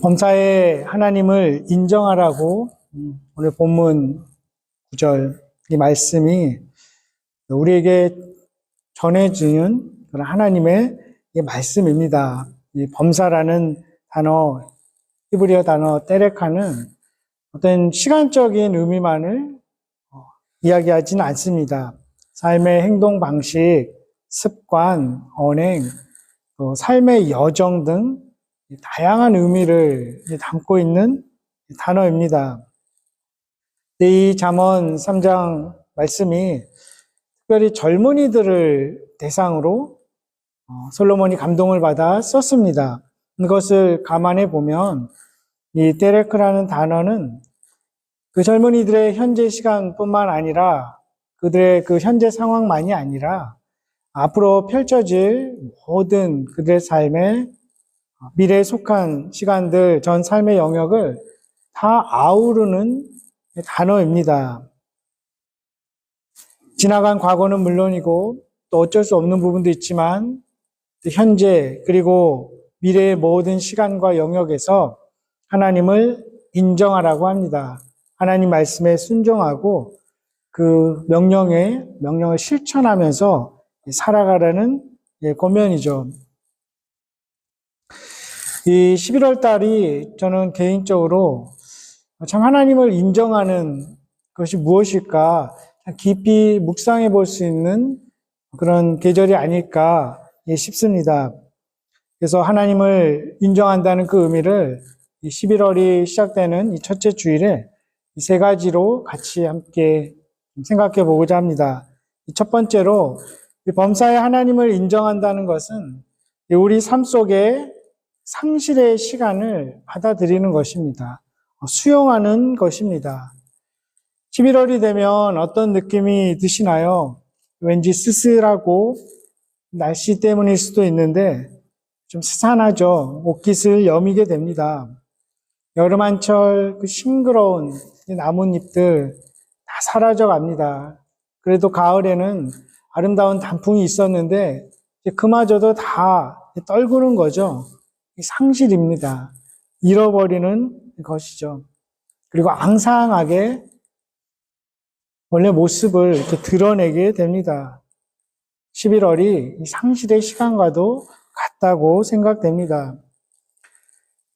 범사에 하나님을 인정하라고 오늘 본문 9절 이 말씀이 우리에게 전해주는 그런 하나님의 이 말씀입니다. 이 범사라는 단어, 히브리어 단어 테레카는 어떤 시간적인 의미만을 이야기하지는 않습니다. 삶의 행동 방식, 습관, 언행, 또 삶의 여정 등 다양한 의미를 담고 있는 단어입니다. 이 잠언 3장 말씀이 특별히 젊은이들을 대상으로 솔로몬이 감동을 받아 썼습니다. 이것을 감안해 보면 이 테레크라는 단어는 그 젊은이들의 현재 시간뿐만 아니라 그들의 그 현재 상황만이 아니라 앞으로 펼쳐질 모든 그들의 삶의 미래에 속한 시간들, 전 삶의 영역을 다 아우르는 단어입니다. 지나간 과거는 물론이고 또 어쩔 수 없는 부분도 있지만 현재 그리고 미래의 모든 시간과 영역에서 하나님을 인정하라고 합니다. 하나님 말씀에 순종하고 그 명령을 실천하면서 살아가라는 권면이죠. 이 11월 달이 저는 개인적으로 참 하나님을 인정하는 것이 무엇일까 깊이 묵상해 볼 수 있는 그런 계절이 아닐까 싶습니다. 그래서 하나님을 인정한다는 그 의미를 11월이 시작되는 이 첫째 주일에 이 세 가지로 같이 함께 생각해 보고자 합니다. 첫 번째로 범사에 하나님을 인정한다는 것은 우리 삶 속에 상실의 시간을 받아들이는 것입니다. 수용하는 것입니다. 11월이 되면 어떤 느낌이 드시나요? 왠지 쓸쓸하고 날씨 때문일 수도 있는데 좀 스산하죠. 옷깃을 여미게 됩니다. 여름 한철 그 싱그러운 나뭇잎들 다 사라져 갑니다. 그래도 가을에는 아름다운 단풍이 있었는데 그마저도 다 떨구는 거죠. 상실입니다. 잃어버리는 것이죠. 그리고 앙상하게 원래 모습을 이렇게 드러내게 됩니다. 11월이 상실의 시간과도 같다고 생각됩니다.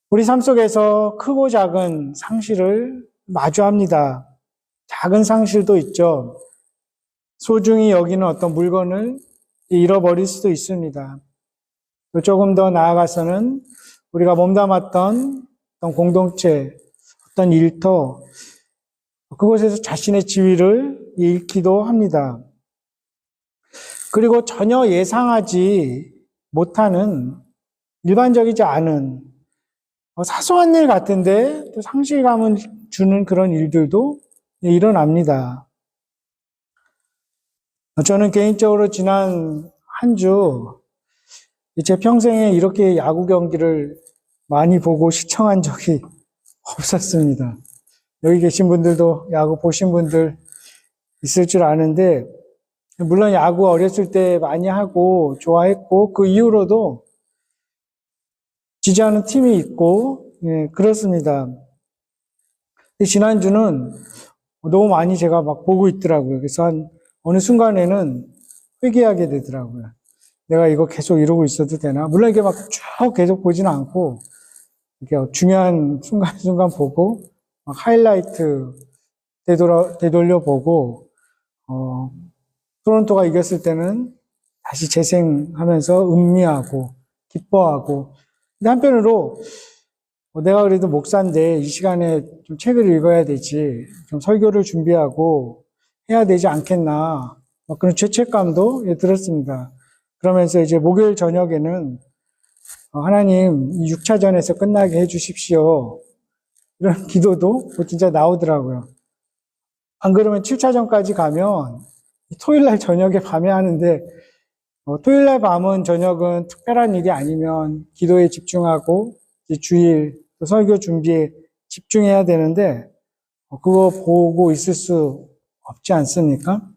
우리 삶 속에서 크고 작은 상실을 마주합니다. 작은 상실도 있죠. 소중히 여기는 어떤 물건을 잃어버릴 수도 있습니다. 또 조금 더 나아가서는 우리가 몸담았던 어떤 공동체, 어떤 일터, 그곳에서 자신의 지위를 잃기도 합니다. 그리고 전혀 예상하지 못하는 일반적이지 않은 사소한 일 같은데 또 상실감을 주는 그런 일들도 일어납니다. 저는 개인적으로 지난 한 주 제 평생에 이렇게 야구 경기를 많이 보고 시청한 적이 없었습니다. 여기 계신 분들도 야구 보신 분들 있을 줄 아는데 물론 야구 어렸을 때 많이 하고 좋아했고 그 이후로도 지지하는 팀이 있고 그렇습니다. 지난주는 너무 많이 제가 막 보고 있더라고요. 그래서 어느 순간에는 회개하게 되더라고요. 내가 이거 계속 이러고 있어도 되나? 물론 이게 막 쭉 계속 보지는 않고 이렇게 중요한 순간순간 보고 막 하이라이트 되돌려 보고 토론토가 이겼을 때는 다시 재생하면서 음미하고 기뻐하고 근데 한편으로 내가 그래도 목사인데 이 시간에 좀 책을 읽어야 되지 좀 설교를 준비하고 해야 되지 않겠나 그런 죄책감도 들었습니다. 그러면서 이제 목요일 저녁에는 하나님 6차전에서 끝나게 해주십시오 이런 기도도 진짜 나오더라고요. 안 그러면 7차전까지 가면 토요일날 저녁에 밤에 하는데 토요일날 밤은 저녁은 특별한 일이 아니면 기도에 집중하고 주일 또 설교 준비에 집중해야 되는데 그거 보고 있을 수 없지 않습니까?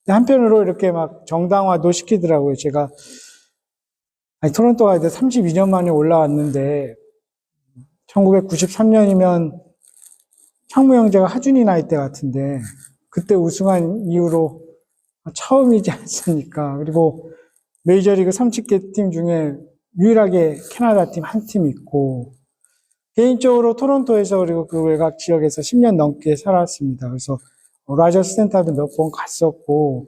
한편으로 이렇게 막 정당화도 시키더라고요. 제가 토론토가 이제 32년 만에 올라왔는데 1993년이면 향무 형제가 하준이 나이 때 같은데 그때 우승한 이후로 처음이지 않습니까? 그리고 메이저리그 30개 팀 중에 유일하게 캐나다 팀 한 팀 있고 개인적으로 토론토에서 그리고 그 외곽 지역에서 10년 넘게 살았습니다. 그래서 라저스 센터도 몇 번 갔었고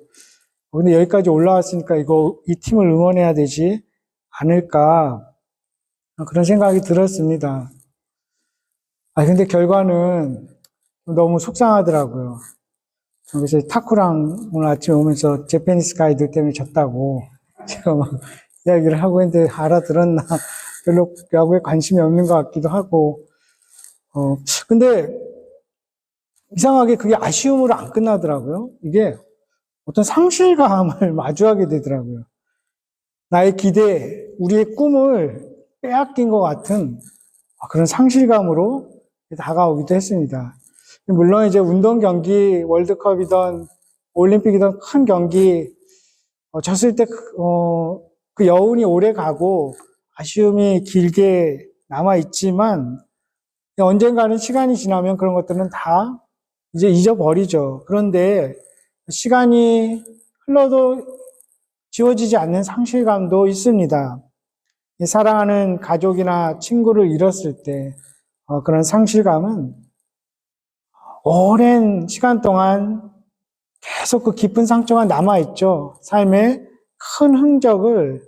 근데 여기까지 올라왔으니까 이 팀을 응원해야 되지 않을까 그런 생각이 들었습니다. 근데 결과는 너무 속상하더라고요. 그래서 타쿠랑 오늘 아침에 오면서 재패니스 가이드 때문에 졌다고 제가 막 이야기를 하고 있는데 알아들었나 별로 야구에 관심이 없는 것 같기도 하고 근데 이상하게 그게 아쉬움으로 안 끝나더라고요. 이게 어떤 상실감을 마주하게 되더라고요. 나의 기대, 우리의 꿈을 빼앗긴 것 같은 그런 상실감으로 다가오기도 했습니다. 물론 이제 운동 경기, 월드컵이든 올림픽이든 큰 경기 졌을 때 그 여운이 오래 가고 아쉬움이 길게 남아 있지만 언젠가는 시간이 지나면 그런 것들은 다 이제 잊어버리죠. 그런데 시간이 흘러도 지워지지 않는 상실감도 있습니다. 사랑하는 가족이나 친구를 잃었을 때 그런 상실감은 오랜 시간 동안 계속 그 깊은 상처가 남아있죠. 삶에 큰 흔적을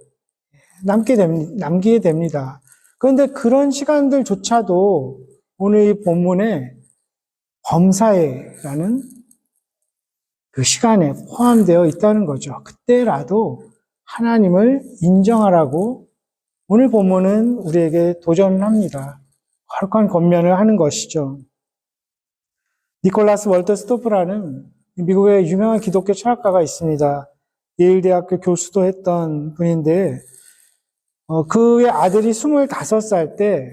남기게 됩니다. 그런데 그런 시간들조차도 오늘 이 본문에 범사에라는 그 시간에 포함되어 있다는 거죠. 그때라도 하나님을 인정하라고 오늘 본문은 우리에게 도전합니다. 거룩한 권면을 하는 것이죠. 니콜라스 월터 스토프라는 미국의 유명한 기독교 철학가가 있습니다. 예일대학교 교수도 했던 분인데 그의 아들이 25살 때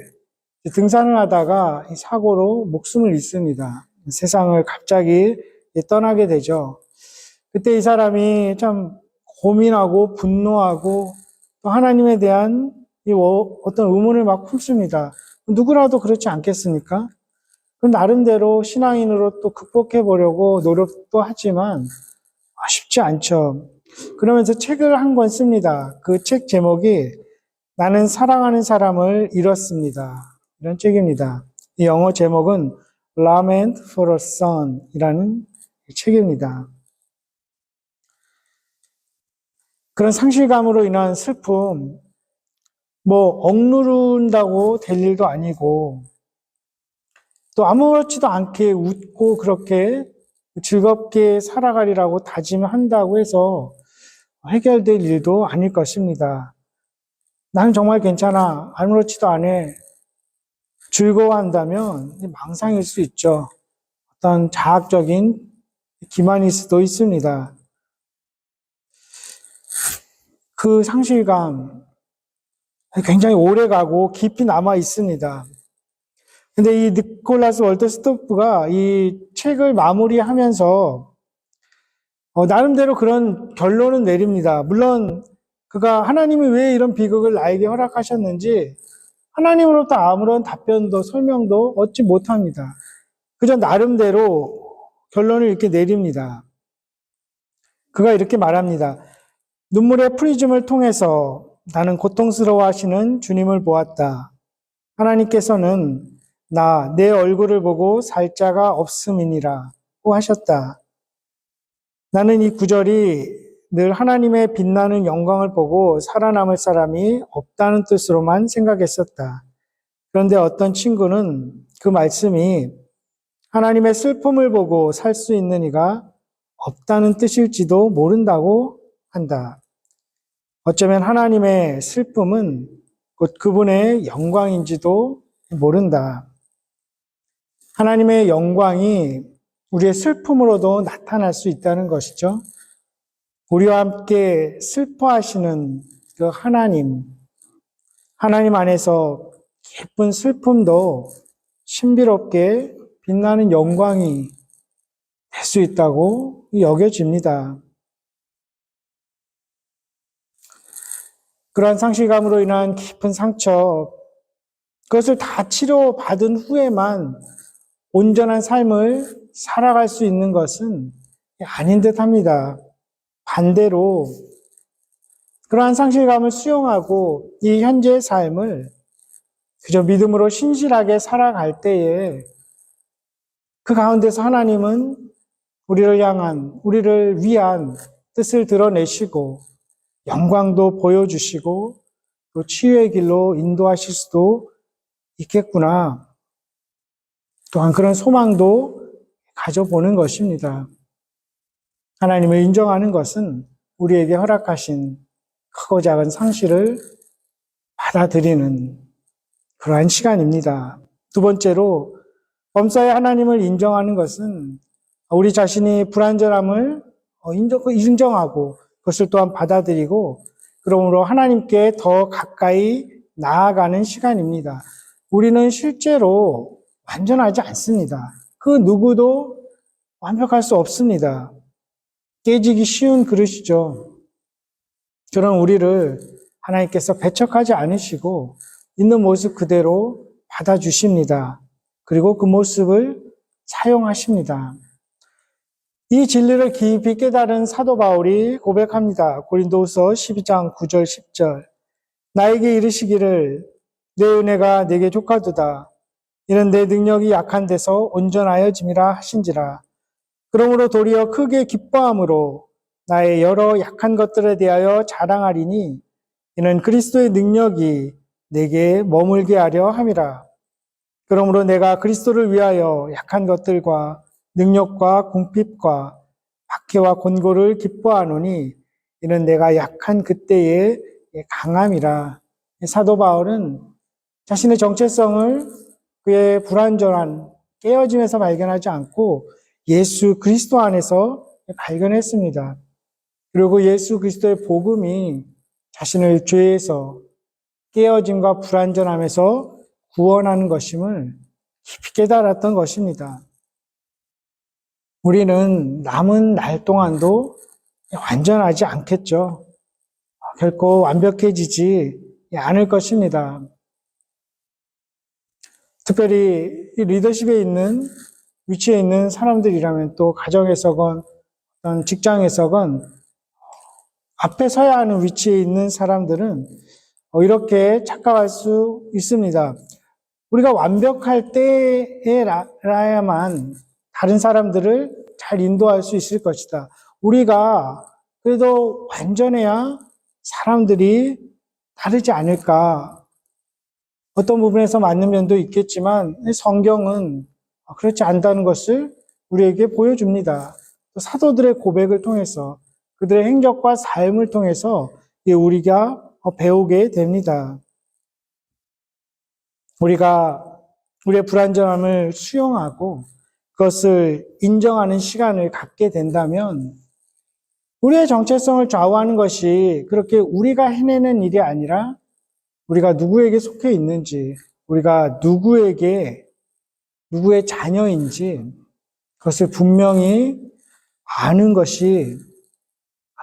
등산을 하다가 사고로 목숨을 잃습니다. 세상을 갑자기 떠나게 되죠. 그때 이 사람이 참 고민하고 분노하고 또 하나님에 대한 어떤 의문을 막 품습니다. 누구라도 그렇지 않겠습니까? 그럼 나름대로 신앙인으로 또 극복해 보려고 노력도 하지만 쉽지 않죠. 그러면서 책을 한 권 씁니다. 그 책 제목이 나는 사랑하는 사람을 잃었습니다. 이런 책입니다. 이 영어 제목은 Lament for a Son 이라는 책입니다. 그런 상실감으로 인한 슬픔, 억누른다고 될 일도 아니고 또 아무렇지도 않게 웃고 그렇게 즐겁게 살아가리라고 다짐한다고 해서 해결될 일도 아닐 것입니다. 나는 정말 괜찮아. 아무렇지도 않아. 즐거워한다면 망상일 수 있죠. 어떤 자학적인 기만일 수도 있습니다. 그 상실감 굉장히 오래 가고 깊이 남아 있습니다. 근데 이 니콜라스 월터 스토프가 이 책을 마무리하면서 나름대로 그런 결론은 내립니다. 물론 그가 하나님이 왜 이런 비극을 나에게 허락하셨는지 하나님으로부터 아무런 답변도 설명도 얻지 못합니다. 그저 나름대로 결론을 이렇게 내립니다. 그가 이렇게 말합니다. 눈물의 프리즘을 통해서 나는 고통스러워 하시는 주님을 보았다. 하나님께서는 내 얼굴을 보고 살 자가 없음이니라 고 하셨다. 나는 이 구절이 늘 하나님의 빛나는 영광을 보고 살아남을 사람이 없다는 뜻으로만 생각했었다. 그런데 어떤 친구는 그 말씀이 하나님의 슬픔을 보고 살 수 있는 이가 없다는 뜻일지도 모른다고 한다. 어쩌면 하나님의 슬픔은 곧 그분의 영광인지도 모른다. 하나님의 영광이 우리의 슬픔으로도 나타날 수 있다는 것이죠. 우리와 함께 슬퍼하시는 그 하나님 안에서 깊은 슬픔도 신비롭게 빛나는 영광이 될 수 있다고 여겨집니다. 그러한 상실감으로 인한 깊은 상처, 그것을 다 치료받은 후에만 온전한 삶을 살아갈 수 있는 것은 아닌 듯 합니다. 반대로 그러한 상실감을 수용하고 이 현재의 삶을 그저 믿음으로 신실하게 살아갈 때에 그 가운데서 하나님은 우리를 위한 뜻을 드러내시고 영광도 보여주시고 또 치유의 길로 인도하실 수도 있겠구나. 또한 그런 소망도 가져보는 것입니다. 하나님을 인정하는 것은 우리에게 허락하신 크고 작은 상실을 받아들이는 그러한 시간입니다. 두 번째로 범사에 하나님을 인정하는 것은 우리 자신이 불완전함을 인정하고 그것을 또한 받아들이고 그러므로 하나님께 더 가까이 나아가는 시간입니다. 우리는 실제로 완전하지 않습니다. 그 누구도 완벽할 수 없습니다. 깨지기 쉬운 그릇이죠. 그런 우리를 하나님께서 배척하지 않으시고 있는 모습 그대로 받아주십니다. 그리고 그 모습을 사용하십니다. 이 진리를 깊이 깨달은 사도 바울이 고백합니다. 고린도후서 12장 9절 10절 나에게 이르시기를 내 은혜가 내게 족하도다. 이는 내 능력이 약한 데서 온전하여짐이라 하신지라. 그러므로 도리어 크게 기뻐함으로 나의 여러 약한 것들에 대하여 자랑하리니 이는 그리스도의 능력이 내게 머물게 하려 함이라. 그러므로 내가 그리스도를 위하여 약한 것들과 능력과 궁핍과 박해와 곤고를 기뻐하노니 이는 내가 약한 그때의 강함이라. 사도 바울은 자신의 정체성을 그의 불완전한 깨어짐에서 발견하지 않고 예수 그리스도 안에서 발견했습니다. 그리고 예수 그리스도의 복음이 자신을 죄에서 깨어짐과 불완전함에서 구원하는 것임을 깊이 깨달았던 것입니다. 우리는 남은 날 동안도 완전하지 않겠죠. 결코 완벽해지지 않을 것입니다. 특별히 이 리더십에 있는 위치에 있는 사람들이라면 또 가정에서건 어떤 직장에서건 앞에 서야 하는 위치에 있는 사람들은 이렇게 착각할 수 있습니다. 우리가 완벽할 때에라야만 다른 사람들을 잘 인도할 수 있을 것이다. 우리가 그래도 완전해야 사람들이 다르지 않을까. 어떤 부분에서 맞는 면도 있겠지만 성경은 그렇지 않다는 것을 우리에게 보여줍니다. 또 사도들의 고백을 통해서 그들의 행적과 삶을 통해서 우리가 배우게 됩니다. 우리가 우리의 불완전함을 수용하고 그것을 인정하는 시간을 갖게 된다면 우리의 정체성을 좌우하는 것이 그렇게 우리가 해내는 일이 아니라 우리가 누구에게 속해 있는지, 우리가 누구의 자녀인지 그것을 분명히 아는 것이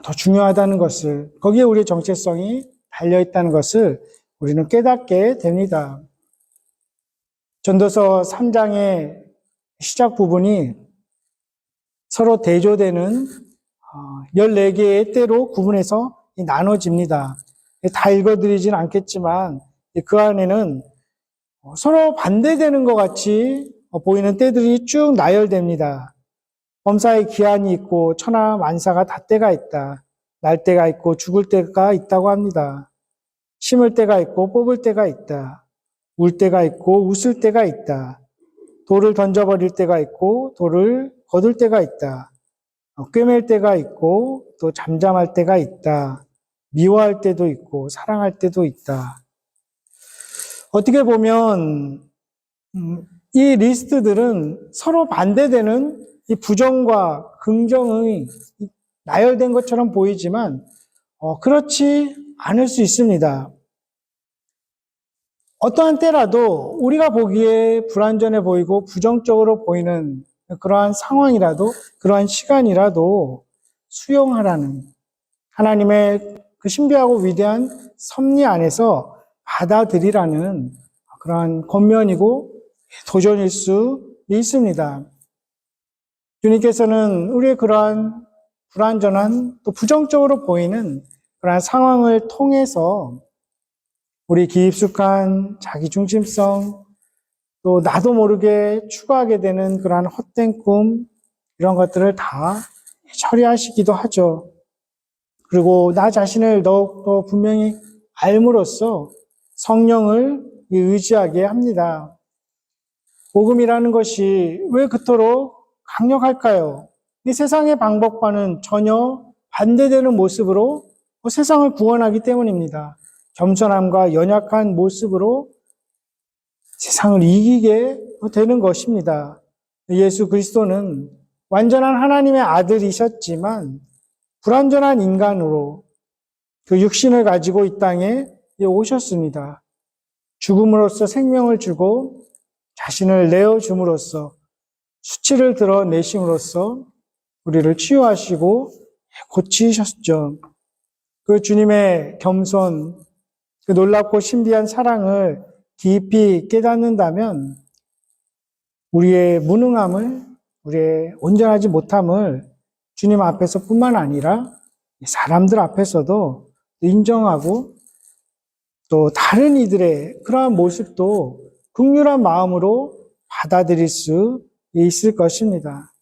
더 중요하다는 것을, 거기에 우리의 정체성이 달려있다는 것을 우리는 깨닫게 됩니다. 전도서 3장의 시작 부분이 서로 대조되는 14개의 때로 구분해서 나눠집니다. 다 읽어드리진 않겠지만 그 안에는 서로 반대되는 것 같이 보이는 때들이 쭉 나열됩니다. 범사에 기한이 있고 천하 만사가 다 때가 있다. 날 때가 있고 죽을 때가 있다고 합니다. 심을 때가 있고 뽑을 때가 있다. 울 때가 있고 웃을 때가 있다. 돌을 던져버릴 때가 있고 돌을 거둘 때가 있다. 꿰맬 때가 있고 또 잠잠할 때가 있다. 미워할 때도 있고 사랑할 때도 있다. 어떻게 보면 이 리스트들은 서로 반대되는 이 부정과 긍정의 나열된 것처럼 보이지만 그렇지 않을 수 있습니다. 어떠한 때라도 우리가 보기에 불완전해 보이고 부정적으로 보이는 그러한 상황이라도 그러한 시간이라도 수용하라는 하나님의 그 신비하고 위대한 섭리 안에서 받아들이라는 그러한 권면이고 도전일 수 있습니다. 주님께서는 우리의 그러한 불완전한 또 부정적으로 보이는 그러한 상황을 통해서 우리 깊숙한 자기중심성 또 나도 모르게 추구하게 되는 그러한 헛된 꿈 이런 것들을 다 처리하시기도 하죠. 그리고 나 자신을 더욱더 분명히 알므로써 성령을 의지하게 합니다. 복음이라는 것이 왜 그토록 강력할까요? 이 세상의 방법과는 전혀 반대되는 모습으로 세상을 구원하기 때문입니다. 겸손함과 연약한 모습으로 세상을 이기게 되는 것입니다. 예수 그리스도는 완전한 하나님의 아들이셨지만 불완전한 인간으로 그 육신을 가지고 이 땅에 오셨습니다. 죽음으로써 생명을 주고 자신을 내어줌으로써 수치를 드러내심으로써 우리를 치유하시고 고치셨죠. 그 주님의 겸손, 그 놀랍고 신비한 사랑을 깊이 깨닫는다면 우리의 무능함을, 우리의 온전하지 못함을 주님 앞에서 뿐만 아니라 사람들 앞에서도 인정하고 또 다른 이들의 그러한 모습도 긍휼한 마음으로 받아들일 수 있을 것입니다.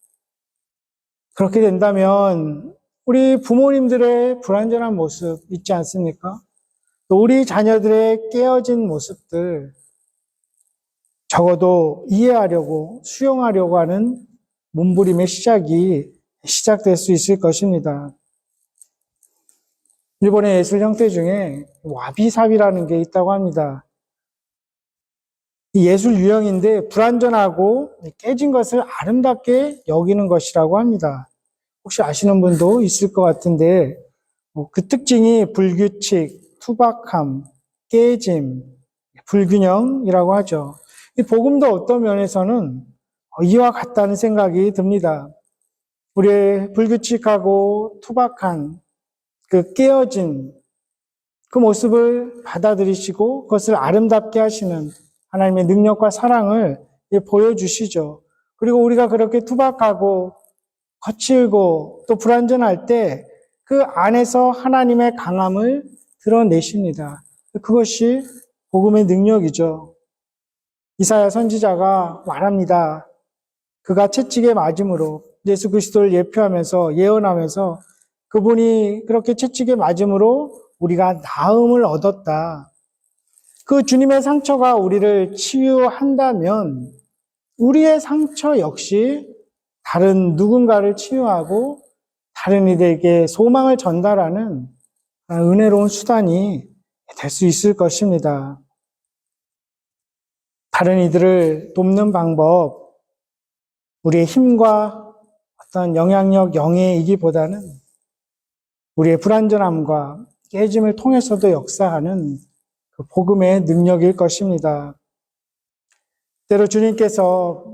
그렇게 된다면 우리 부모님들의 불완전한 모습 있지 않습니까? 또 우리 자녀들의 깨어진 모습들 적어도 이해하려고 수용하려고 하는 몸부림의 시작될 수 있을 것입니다. 일본의 예술 형태 중에 와비사비라는 게 있다고 합니다. 이 예술 유형인데 불완전하고 깨진 것을 아름답게 여기는 것이라고 합니다. 혹시 아시는 분도 있을 것 같은데 그 특징이 불규칙, 투박함, 깨짐, 불균형이라고 하죠. 이 복음도 어떤 면에서는 이와 같다는 생각이 듭니다. 우리의 불규칙하고 투박한 그 깨어진 그 모습을 받아들이시고 그것을 아름답게 하시는 하나님의 능력과 사랑을 보여주시죠. 그리고 우리가 그렇게 투박하고 거칠고 또 불완전할 때 그 안에서 하나님의 강함을 드러내십니다. 그것이 복음의 능력이죠. 이사야 선지자가 말합니다. 그가 채찍에 맞음으로 예수 그리스도를 예표하면서 예언하면서 그분이 그렇게 채찍에 맞음으로 우리가 나음을 얻었다. 그 주님의 상처가 우리를 치유한다면 우리의 상처 역시 다른 누군가를 치유하고 다른 이들에게 소망을 전달하는 은혜로운 수단이 될 수 있을 것입니다. 다른 이들을 돕는 방법, 우리의 힘과 어떤 영향력, 영예이기보다는 우리의 불완전함과 깨짐을 통해서도 역사하는 그 복음의 능력일 것입니다. 때로 주님께서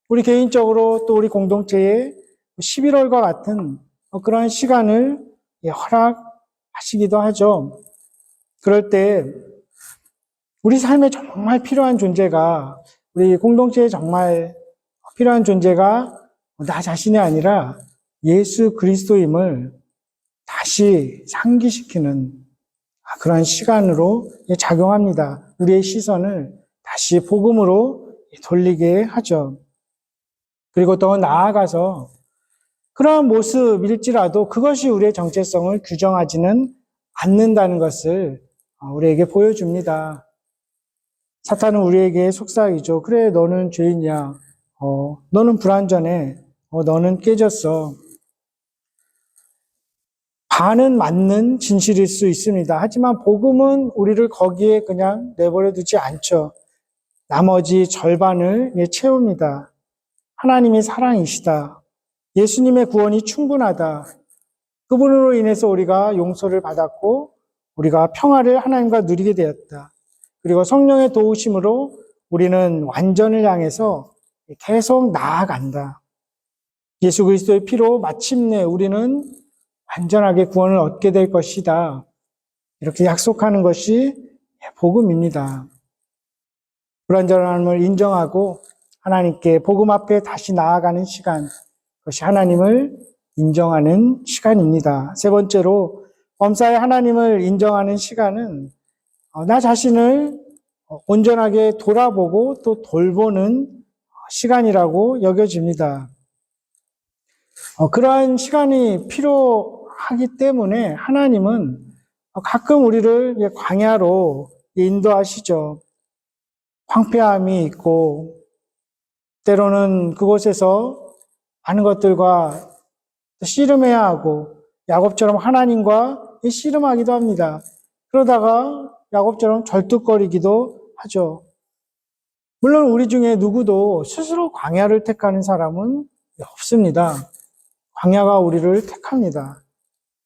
우리 개인적으로 또 우리 공동체에 11월과 같은 그런 시간을 허락하시기도 하죠. 그럴 때 우리 삶에 정말 필요한 존재가, 우리 공동체에 정말 필요한 존재가 나 자신이 아니라 예수 그리스도임을 다시 상기시키는 그런 시간으로 작용합니다. 우리의 시선을 다시 복음으로 돌리게 하죠. 그리고 더 나아가서 그러한 모습일지라도 그것이 우리의 정체성을 규정하지는 않는다는 것을 우리에게 보여줍니다. 사탄은 우리에게 속삭이죠. 그래, 너는 죄인이야. 너는 불완전해. 너는 깨졌어. 반은 맞는 진실일 수 있습니다. 하지만 복음은 우리를 거기에 그냥 내버려 두지 않죠. 나머지 절반을 채웁니다. 하나님이 사랑이시다. 예수님의 구원이 충분하다. 그분으로 인해서 우리가 용서를 받았고 우리가 평화를 하나님과 누리게 되었다. 그리고 성령의 도우심으로 우리는 완전을 향해서 계속 나아간다. 예수 그리스도의 피로 마침내 우리는 완전하게 구원을 얻게 될 것이다. 이렇게 약속하는 것이 복음입니다. 불완전함을 인정하고 하나님께 복음 앞에 다시 나아가는 시간, 그것이 하나님을 인정하는 시간입니다. 세 번째로 범사에 하나님을 인정하는 시간은 나 자신을 온전하게 돌아보고 또 돌보는 시간이라고 여겨집니다. 그러한 시간이 필요하기 때문에 하나님은 가끔 우리를 광야로 인도하시죠. 황폐함이 있고 때로는 그곳에서 많은 것들과 씨름해야 하고 야곱처럼 하나님과 씨름하기도 합니다. 그러다가 야곱처럼 절뚝거리기도 하죠. 물론 우리 중에 누구도 스스로 광야를 택하는 사람은 없습니다. 광야가 우리를 택합니다.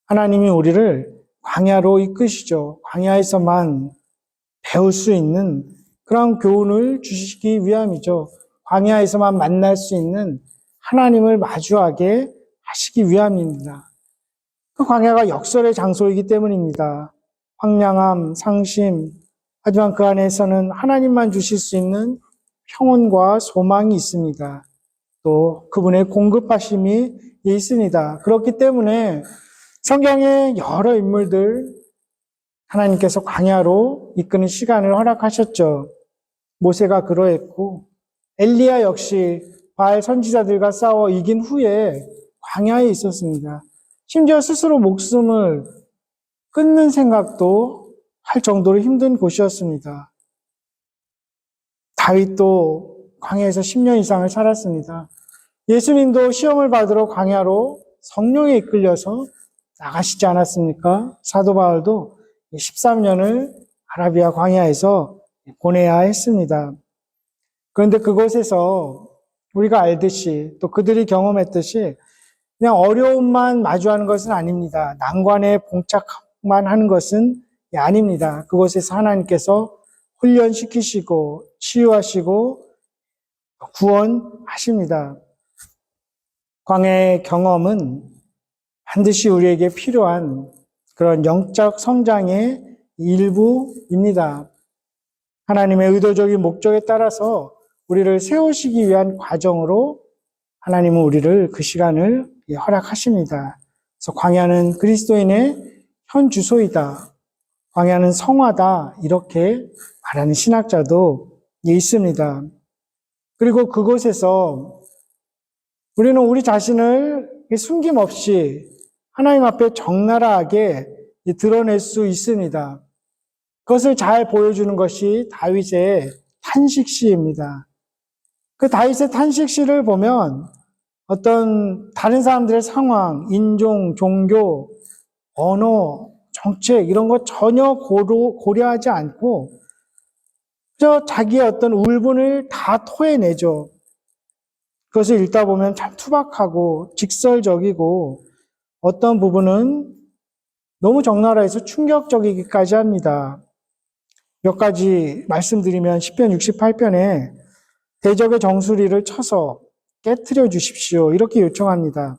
하나님이 우리를 광야로 이끄시죠. 광야에서만 배울 수 있는 그런 교훈을 주시기 위함이죠. 광야에서만 만날 수 있는 하나님을 마주하게 하시기 위함입니다. 그 광야가 역설의 장소이기 때문입니다. 황량함, 상심, 하지만 그 안에서는 하나님만 주실 수 있는 평온과 소망이 있습니다. 또 그분의 공급하심이 있습니다. 그렇기 때문에 성경의 여러 인물들 하나님께서 광야로 이끄는 시간을 허락하셨죠. 모세가 그러했고 엘리야 역시 바알 선지자들과 싸워 이긴 후에 광야에 있었습니다. 심지어 스스로 목숨을 끊는 생각도 할 정도로 힘든 곳이었습니다. 다윗도 광야에서 10년 이상을 살았습니다. 예수님도 시험을 받으러 광야로 성령에 이끌려서 나가시지 않았습니까? 사도 바울도 13년을 아라비아 광야에서 보내야 했습니다. 그런데 그곳에서 우리가 알듯이 또 그들이 경험했듯이 그냥 어려움만 마주하는 것은 아닙니다. 난관에 봉착만 하는 것은 아닙니다. 그곳에서 하나님께서 훈련시키시고 치유하시고 구원하십니다. 광야의 경험은 반드시 우리에게 필요한 그런 영적 성장의 일부입니다. 하나님의 의도적인 목적에 따라서 우리를 세우시기 위한 과정으로 하나님은 우리를 그 시간을 허락하십니다. 그래서 광야는 그리스도인의 현 주소이다. 광야는 성화다. 이렇게 말하는 신학자도 있습니다. 그리고 그곳에서 우리는 우리 자신을 숨김없이 하나님 앞에 적나라하게 드러낼 수 있습니다. 그것을 잘 보여주는 것이 다윗의 탄식시입니다. 그 다윗의 탄식시를 보면 어떤 다른 사람들의 상황, 인종, 종교, 언어, 정책 이런 거 전혀 고려하지 않고 그저 자기의 어떤 울분을 다 토해내죠. 그것을 읽다 보면 참 투박하고 직설적이고 어떤 부분은 너무 적나라해서 충격적이기까지 합니다. 몇 가지 말씀드리면 시편 68편에 대적의 정수리를 쳐서 깨트려 주십시오. 이렇게 요청합니다.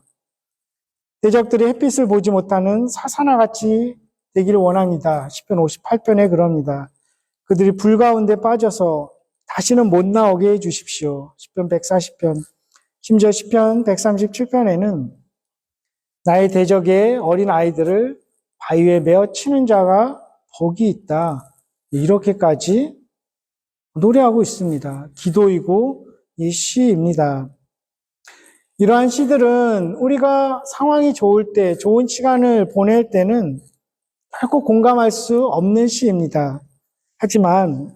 대적들이 햇빛을 보지 못하는 사사나같이 되기를 원합니다. 시편 58편에 그럽니다. 그들이 불 가운데 빠져서 다시는 못 나오게 해 주십시오. 시편 140편. 심지어 시편 137편에는 나의 대적의 어린 아이들을 바위에 메어 치는 자가 복이 있다. 이렇게까지 노래하고 있습니다. 기도이고 이 시입니다. 이러한 시들은 우리가 상황이 좋을 때, 좋은 시간을 보낼 때는 결코 공감할 수 없는 시입니다. 하지만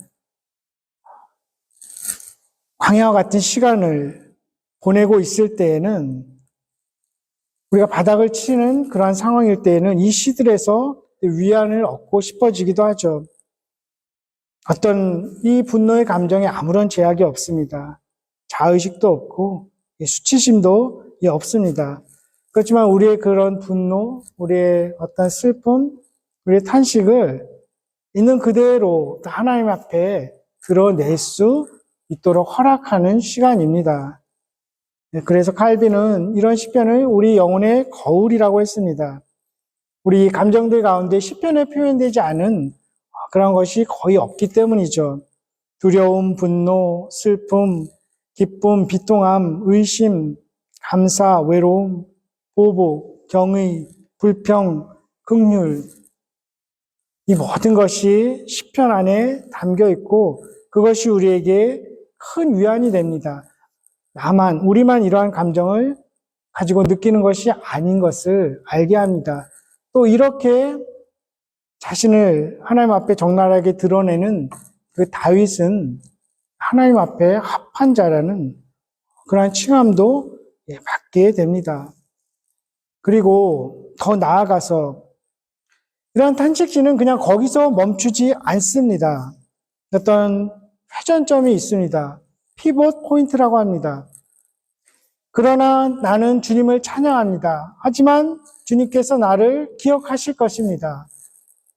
광야와 같은 시간을 보내고 있을 때에는 우리가 바닥을 치는 그러한 상황일 때에는 이 시들에서 위안을 얻고 싶어지기도 하죠. 어떤 이 분노의 감정에 아무런 제약이 없습니다. 자의식도 없고 수치심도 없습니다. 그렇지만 우리의 그런 분노, 우리의 어떤 슬픔, 우리의 탄식을 있는 그대로 하나님 앞에 드러낼 수 있도록 허락하는 시간입니다. 그래서 칼빈은 이런 시편을 우리 영혼의 거울이라고 했습니다. 우리 감정들 가운데 시편에 표현되지 않은 그런 것이 거의 없기 때문이죠. 두려움, 분노, 슬픔, 기쁨, 비통함, 의심, 감사, 외로움, 보복, 경의, 불평, 긍휼, 이 모든 것이 시편 안에 담겨 있고 그것이 우리에게 큰 위안이 됩니다. 우리만 이러한 감정을 가지고 느끼는 것이 아닌 것을 알게 합니다. 또 이렇게 자신을 하나님 앞에 적나라하게 드러내는 그 다윗은 하나님 앞에 합한 자라는 그러한 칭함도 받게 됩니다. 그리고 더 나아가서 이러한 탄식시는 그냥 거기서 멈추지 않습니다. 어떤 회전점이 있습니다. 피봇 포인트라고 합니다. 그러나 나는 주님을 찬양합니다. 하지만 주님께서 나를 기억하실 것입니다.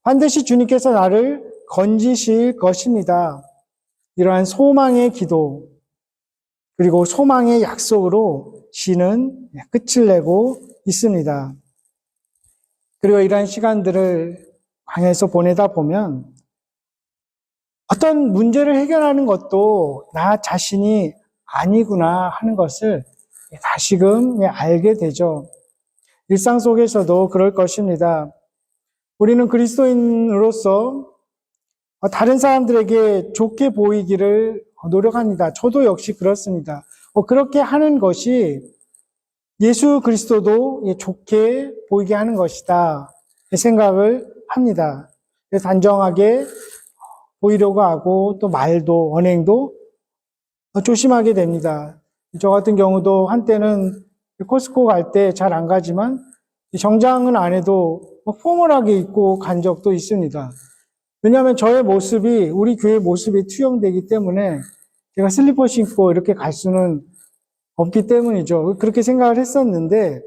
반드시 주님께서 나를 건지실 것입니다. 이러한 소망의 기도, 그리고 소망의 약속으로 시는 끝을 내고 있습니다. 그리고 이러한 시간들을 광야에서 보내다 보면 어떤 문제를 해결하는 것도 나 자신이 아니구나 하는 것을 다시금 알게 되죠. 일상 속에서도 그럴 것입니다. 우리는 그리스도인으로서 다른 사람들에게 좋게 보이기를 노력합니다. 저도 역시 그렇습니다. 그렇게 하는 것이 예수 그리스도도 좋게 보이게 하는 것이다 생각을 합니다. 단정하게 보이려고 하고 또 말도 언행도 조심하게 됩니다. 저 같은 경우도 한때는 코스코 갈 때 잘 안 가지만 정장은 안 해도 포멀하게 입고 간 적도 있습니다. 왜냐하면 저의 모습이 우리 교회 모습이 투영되기 때문에 제가 슬리퍼 신고 이렇게 갈 수는 없기 때문이죠. 그렇게 생각을 했었는데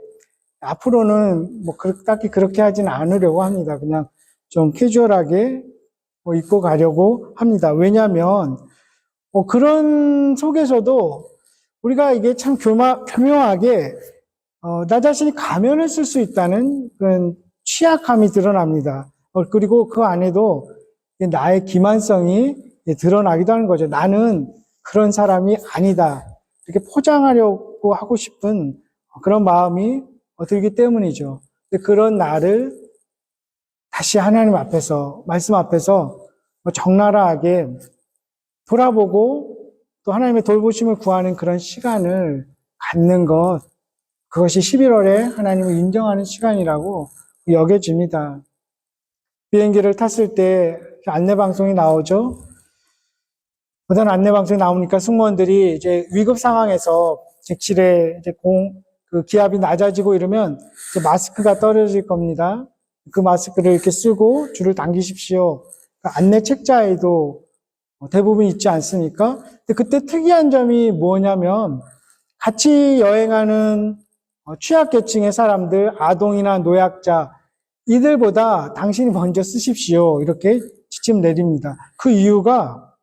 앞으로는 딱히 그렇게 하진 않으려고 합니다. 그냥 좀 캐주얼하게 입고 가려고 합니다. 왜냐하면 그런 속에서도 우리가 이게 참 교묘하게 나 자신이 가면을 쓸 수 있다는 그런 취약함이 드러납니다. 그리고 그 안에도 나의 기만성이 드러나기도 하는 거죠. 나는 그런 사람이 아니다. 이렇게 포장하려고 하고 싶은 그런 마음이 들기 때문이죠. 그런 나를 다시 하나님 앞에서, 말씀 앞에서 적나라하게 돌아보고 또 하나님의 돌보심을 구하는 그런 시간을 갖는 것, 그것이 11월에 하나님을 인정하는 시간이라고 여겨집니다. 비행기를 탔을 때 안내방송이 나오죠. 어떤 안내방송이 나오니까 승무원들이 이제 위급 상황에서 객실에 이제 그 기압이 낮아지고 이러면 이제 마스크가 떨어질 겁니다. 그 마스크를 이렇게 쓰고 줄을 당기십시오. 안내 책자에도 대부분 있지 않습니까? 근데 그때 특이한 점이 뭐냐면 같이 여행하는 취약계층의 사람들, 아동이나 노약자, 이들보다 당신이 먼저 쓰십시오. 이렇게 지침 내립니다. 그 이유가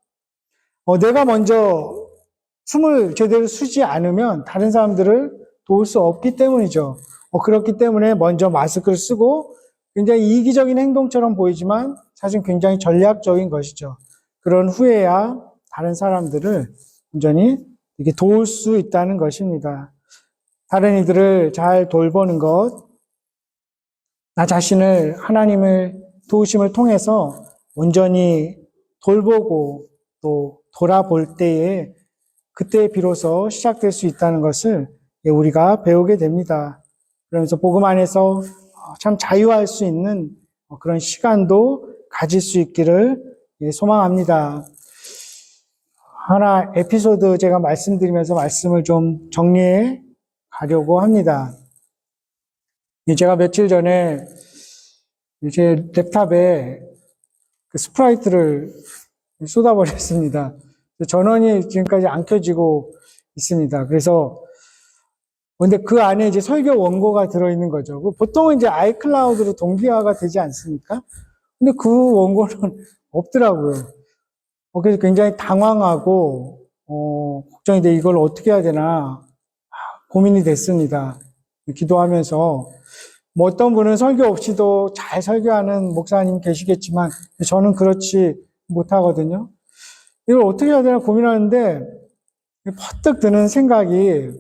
내가 먼저 숨을 제대로 쉬지 않으면 다른 사람들을 도울 수 없기 때문이죠. 그렇기 때문에 먼저 마스크를 쓰고 굉장히 이기적인 행동처럼 보이지만 사실 굉장히 전략적인 것이죠. 그런 후에야 다른 사람들을 온전히 이렇게 도울 수 있다는 것입니다. 다른 이들을 잘 돌보는 것, 나 자신을 하나님을 도우심을 통해서 온전히 돌보고 또 돌아볼 때에 그때 비로소 시작될 수 있다는 것을 우리가 배우게 됩니다. 그러면서 복음 안에서 참 자유할 수 있는 그런 시간도 가질 수 있기를 소망합니다. 하나 에피소드 제가 말씀드리면서 말씀을 좀 정리해 가려고 합니다. 제가 며칠 전에 제 랩탑에 그 스프라이트를 쏟아버렸습니다. 전원이 지금까지 안 켜지고 있습니다. 그래서 근데 그 안에 이제 설교 원고가 들어있는 거죠. 보통은 이제 아이클라우드로 동기화가 되지 않습니까? 근데 그 원고는 없더라고요. 그래서 굉장히 당황하고 걱정이 돼. 이걸 어떻게 해야 되나 고민이 됐습니다. 기도하면서 어떤 분은 설교 없이도 잘 설교하는 목사님 계시겠지만 저는 그렇지 못하거든요. 이걸 어떻게 해야 되나 고민하는데, 퍼뜩 드는 생각이,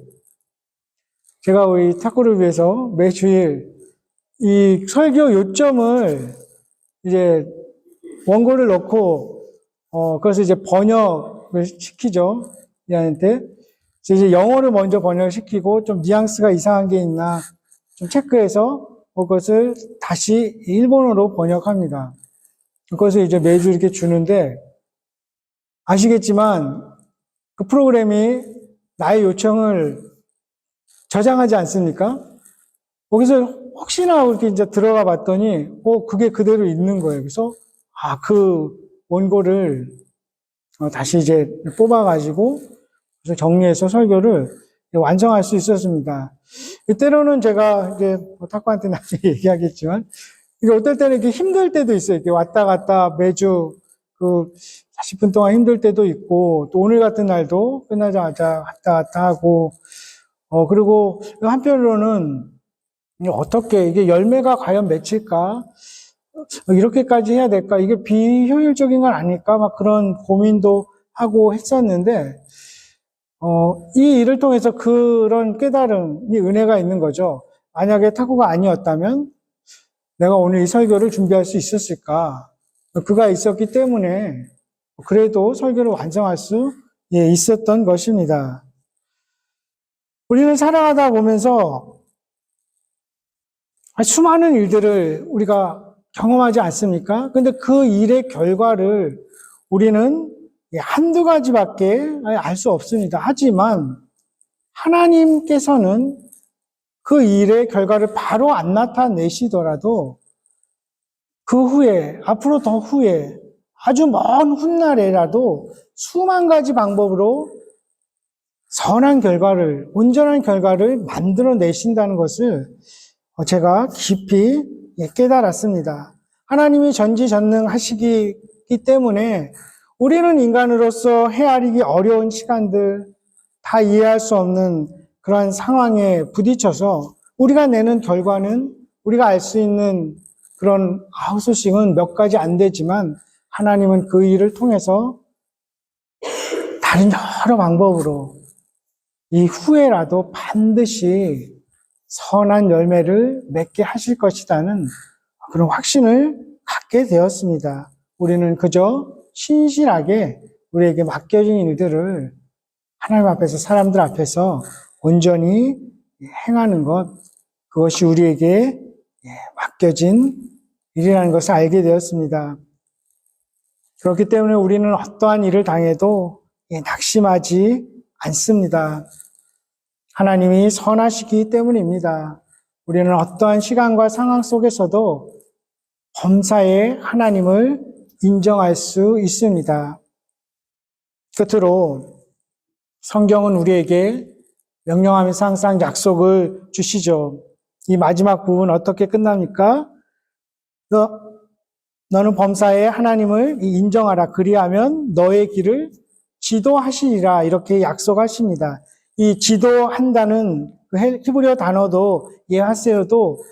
제가 우리 탁구를 위해서 매주일 이 설교 요점을 이제 원고를 넣고, 그래서 이제 번역을 시키죠. 이한테. 이제 영어를 먼저 번역을 시키고, 좀 뉘앙스가 이상한 게 있나, 좀 체크해서 그것을 다시 일본어로 번역합니다. 그것을 이제 매주 이렇게 주는데, 아시겠지만, 그 프로그램이 나의 요청을 저장하지 않습니까? 거기서 혹시나 이렇게 이제 들어가 봤더니, 그게 그대로 있는 거예요. 그래서, 그 원고를 다시 이제 뽑아가지고, 그래서 정리해서 설교를 완성할 수 있었습니다. 때로는 제가 이제 탁구한테 나중에 얘기하겠지만, 이게 어떨 때는 이렇게 힘들 때도 있어요. 이렇게 왔다 갔다 매주 40분 동안 힘들 때도 있고, 또 오늘 같은 날도 끝나자마자 왔다 갔다 하고, 그리고 한편으로는 어떻게 이게 열매가 과연 맺힐까? 이렇게까지 해야 될까? 이게 비효율적인 건 아닐까? 막 그런 고민도 하고 했었는데, 이 일을 통해서 그런 깨달음이 은혜가 있는 거죠. 만약에 탁구가 아니었다면 내가 오늘 이 설교를 준비할 수 있었을까? 그가 있었기 때문에 그래도 설교를 완성할 수 있었던 것입니다. 우리는 살아가다 보면서 수많은 일들을 우리가 경험하지 않습니까? 근데 그 일의 결과를 우리는 한두 가지밖에 알 수 없습니다. 하지만 하나님께서는 그 일의 결과를 바로 안 나타내시더라도 그 후에, 앞으로 더 후에, 아주 먼 훗날에라도 수만 가지 방법으로 선한 결과를, 온전한 결과를 만들어내신다는 것을 제가 깊이 깨달았습니다. 하나님이 전지전능하시기 때문에 우리는 인간으로서 헤아리기 어려운 시간들, 다 이해할 수 없는 그러한 상황에 부딪혀서 우리가 내는 결과는 우리가 알 수 있는 그런 아우소싱은 몇 가지 안 되지만 하나님은 그 일을 통해서 다른 여러 방법으로 이 후에라도 반드시 선한 열매를 맺게 하실 것이라는 그런 확신을 갖게 되었습니다. 우리는 그저 신실하게 우리에게 맡겨진 일들을 하나님 앞에서, 사람들 앞에서 온전히 행하는 것, 그것이 우리에게 맡겨진 일이라는 것을 알게 되었습니다. 그렇기 때문에 우리는 어떠한 일을 당해도 낙심하지 않습니다. 하나님이 선하시기 때문입니다. 우리는 어떠한 시간과 상황 속에서도 범사에 하나님을 인정할 수 있습니다. 끝으로 성경은 우리에게 명령하면서 항상 약속을 주시죠. 이 마지막 부분 어떻게 끝납니까? 너는 범사에 하나님을 인정하라. 그리하면 너의 길을 지도하시리라. 이렇게 약속하십니다. 이 지도한다는 그 히브리어 단어도 예하세요도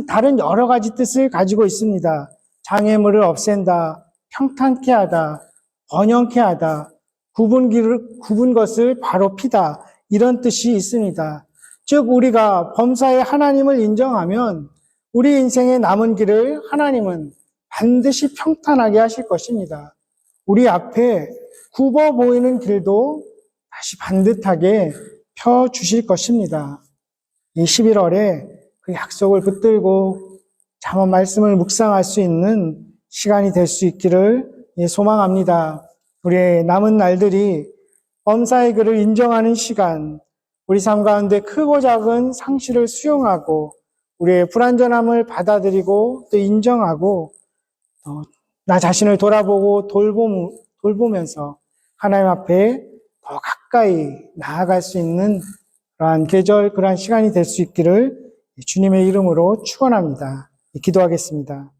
다른 여러 가지 뜻을 가지고 있습니다. 장애물을 없앤다, 평탄케 하다, 번영케 하다, 굽은 것을 바로 피다, 이런 뜻이 있습니다. 즉 우리가 범사에 하나님을 인정하면 우리 인생의 남은 길을 하나님은 반드시 평탄하게 하실 것입니다. 우리 앞에 굽어 보이는 길도 다시 반듯하게 펴주실 것입니다. 이 11월에 그 약속을 붙들고 잠언 말씀을 묵상할 수 있는 시간이 될 수 있기를 소망합니다. 우리의 남은 날들이 범사의 그를 인정하는 시간, 우리 삶 가운데 크고 작은 상실을 수용하고 우리의 불완전함을 받아들이고 또 인정하고 나 자신을 돌아보고 돌보면서 하나님 앞에 더 가까이 나아갈 수 있는 그러한 계절, 그러한 시간이 될 수 있기를 주님의 이름으로 축원합니다. 기도하겠습니다.